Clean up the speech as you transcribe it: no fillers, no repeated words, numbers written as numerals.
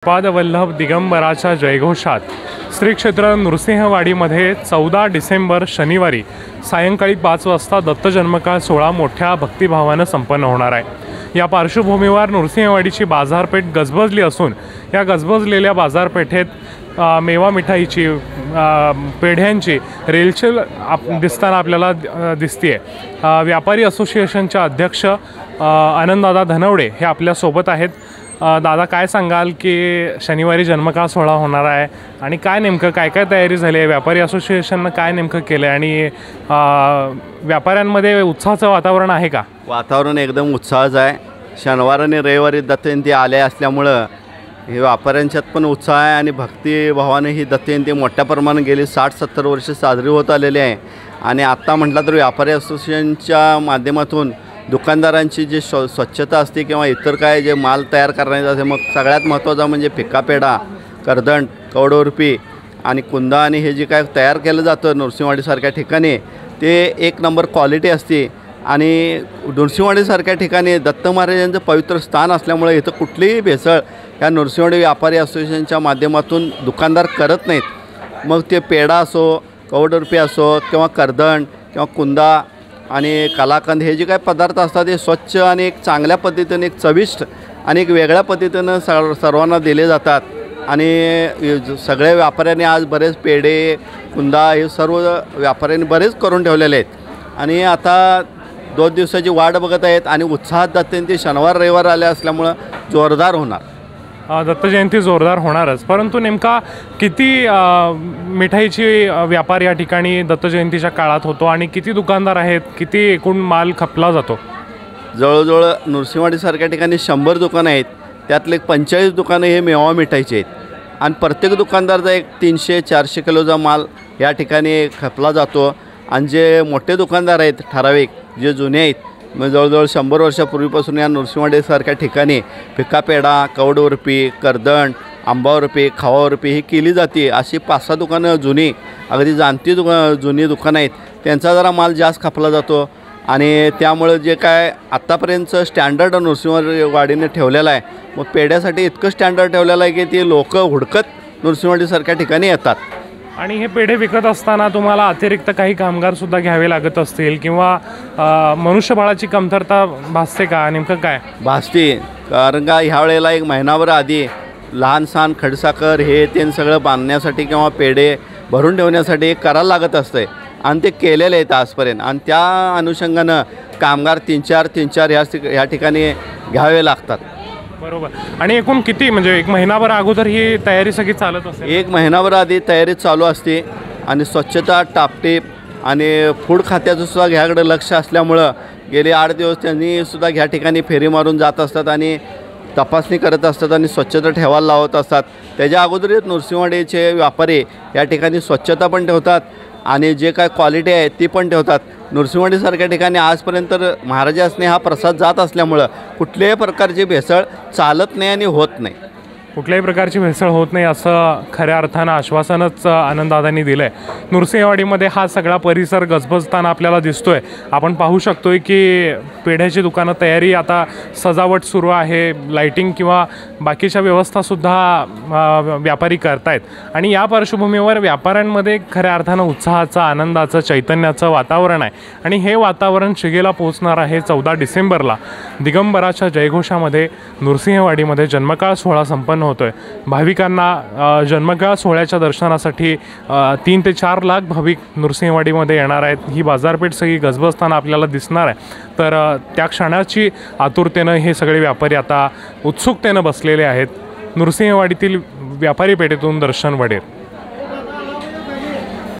पादवल्लभ दिगंबराच्या जयघोषात श्री क्षेत्र नृसिंहवाडीमध्ये 14 डिसेंबर शनिवारी सायंकाळी 5 वाजता दत्तजन्मकाळ सोहळा मोठ्या भक्तिभावानं संपन्न होणार आहे। या पार्श्वभूमीवर नृसिंहवाडीची बाजारपेठ गजबजली असून या गजबजलेल्या बाजारपेठेत मेवा मिठाईची पेढ्यांची रेलचेल दिसताना आपल्याला दिसते। व्यापारी असोसिएशनचे अध्यक्ष आनंददादा धनवडे हे आपल्या सोबत आहेत। दादा, काय सांगाल की शनिवारी जन्मकाळ सोहळा होणार आहे आणि काय नेमकं काय तयारी झाली आहे? व्यापारी असोसिएशननं काय नेमकं केलं आहे आणि व्यापाऱ्यांमध्ये उत्साहाचं वातावरण आहे का? वातावरण एकदम उत्साहाचं आहे। शनिवार आणि रविवारी दत्तजयंती आल्या असल्यामुळं हे व्यापाऱ्यांच्यात पण उत्साह आहे आणि भक्तिभावाने ही दत्तजयंती मोठ्या प्रमाणात गेली 60-70 वर्ष साजरी होत आलेली आहे। आणि आत्ता म्हटलं तर व्यापारी असोसिएशनच्या माध्यमातून दुकानदारांची जी स्वच्छता असते किंवा इतर काय जे माल तयार करण्याचं असते, मग सगळ्यात महत्त्वाचा म्हणजे फिक्का पेढा, करदंड, कवडवरपी आणि कुंदा आणि हे जे काय तयार केलं जातं नृसिंहवाडीसारख्या ठिकाणी ते एक नंबर क्वालिटी असते। आणि नृसिंहवाडीसारख्या ठिकाणी दत्त महाराजांचं पवित्र स्थान असल्यामुळे इथं कुठलीही भेसळ या नृसिंहवाडी व्यापारी असोसिएशनच्या माध्यमातून दुकानदार करत नाहीत। मग ते पेढा असो, कवडवरपी असो किंवा करदंड किंवा कुंदा आणि कलाकंद हे जे काही पदार्थ असतात ते स्वच्छ आणि एक चांगल्या पद्धतीने एक चविष्ट आणि एक वेगळ्या पद्धतीनं सर्वांना दिले जातात। आणि सगळ्या व्यापाऱ्यांनी आज बरेच पेढे, कुंदा हे सर्व व्यापाऱ्यांनी बरेच करून ठेवलेले आहेत आणि आता 2 दिवसाची वाट बघत आहेत आणि उत्साहात दत्तजयंती शनिवार रविवार आले असल्यामुळं जोरदार होणार। दत्तजयंती जोरदार होणारच, परंतु नेमका किती मिठाईची व्यापार या ठिकाणी दत्तजयंतीच्या काळात होतो आणि किती दुकानदार आहेत, किती एकूण माल खपला जातो? जवळजवळ नृसिंहवाडीसारख्या ठिकाणी 100 दुकानं आहेत, त्यातले 45 दुकानं हे मेवा मिठाईचे आहेत आणि प्रत्येक दुकानदारचा एक 300-400 किलोचा माल या ठिकाणी खपला जातो। आणि जे मोठे दुकानदार आहेत ठराविक जे जुने आहेत, मग जवळजवळ 100 वर्षापूर्वीपासून या नृसिंहवाडीसारख्या ठिकाणी फिक्का पेढा, कवडवरपी, करदंड, आंबावरपी, खावावरपी ही केली जाते। अशी 5-6 दुकानं जुनी अगदी जाणती जुनी दुकानं आहेत, त्यांचा जरा माल जास्त खपला जातो। आणि त्यामुळे जे काय आत्तापर्यंतचं स्टँडर्ड नृसिंहवाडीने ठेवलेलं आहे, मग पेढ्यासाठी इतकं स्टँडर्ड ठेवलेलं आहे की ते लोक हुडकत नृसिंहवाडीसारख्या ठिकाणी येतात। आणि हे पेढे विकत असताना तुम्हाला अतिरिक्त काही कामगारसुद्धा घ्यावे लागत असतील किंवा मनुष्यबळाची कमतरता भासते का? नेमकं काय भासते? कारण का ह्या वेळेला एक महिनाभर आधी लहान सहान खडसाखर हे ते सगळं बांधण्यासाठी किंवा पेढे भरून ठेवण्यासाठी करायला लागत असते आणि ते केलेले आहेत आजपर्यंत। आणि त्या अनुषंगानं कामगार 3-4 ह्या ठिकाणी घ्यावे लागतात। बरोबर। आणि एकूण किती म्हणजे एक महिनाभर अगोदर ही तयारी सगळी चालत असेल? 1 महिनाभर आधी तयारी चालू असते आणि स्वच्छता, टापटीप आणि फूड खात्याचं सुद्धा ह्याकडे लक्ष असल्यामुळं गेले 8 दिवस त्यांनी सुद्धा ह्या ठिकाणी फेरी मारून जात असतात आणि तपासणी करत असतात आणि स्वच्छता ठेवायला लावत असतात। त्याच्या अगोदरच नृसिंहवाडीचे व्यापारी या ठिकाणी स्वच्छता पण ठेवतात आणि जे काय क्वालिटी आहे ती पण ठेवतात। नृसिंहवाडीसारख्या ठिकाणी आजपर्यंत महाराजांनी हा प्रसाद जात असल्यामुळं कुठल्याही प्रकारची भेसळ चालत नाही आणि होत नाही। कुठल्याही प्रकारची भेसळ होत नाही असं खऱ्या अर्थानं आश्वासनच आनंददादांनी दिलं आहे। नृसिंहवाडीमध्ये हा सगळा परिसर गजबजताना आपल्याला दिसतोय। आपण पाहू शकतोय की पेढ्याची दुकानं तयारी, आता सजावट सुरू आहे, लाईटिंग किंवा बाकीच्या व्यवस्थासुद्धा व्यापारी करतायत। आणि या पार्श्वभूमीवर व्यापाऱ्यांमध्ये खऱ्या अर्थानं उत्साहाचं, आनंदाचं, चैतन्याचं वातावरण आहे आणि हे वातावरण शिगेला पोहोचणार आहे 14 डिसेंबरला दिगंबराच्या जयघोषामध्ये नृसिंहवाडीमध्ये जन्मकाळ सोहळा संपन्न होतोय। भाविकांना जन्मकाळ सोहळ्याच्या दर्शनासाठी 3 ते 4 लाख भाविक नृसिंहवाडीमध्ये येणार आहेत। ही बाजारपेठ सगळी गजबजताना आपल्याला दिसणार आहे। तर त्या क्षणाची आतुरतेनं हे सगळे व्यापारी आता उत्सुकतेनं बसलेले आहेत। नृसिंहवाडीतील व्यापारी पेठेतून दर्शन वडेर।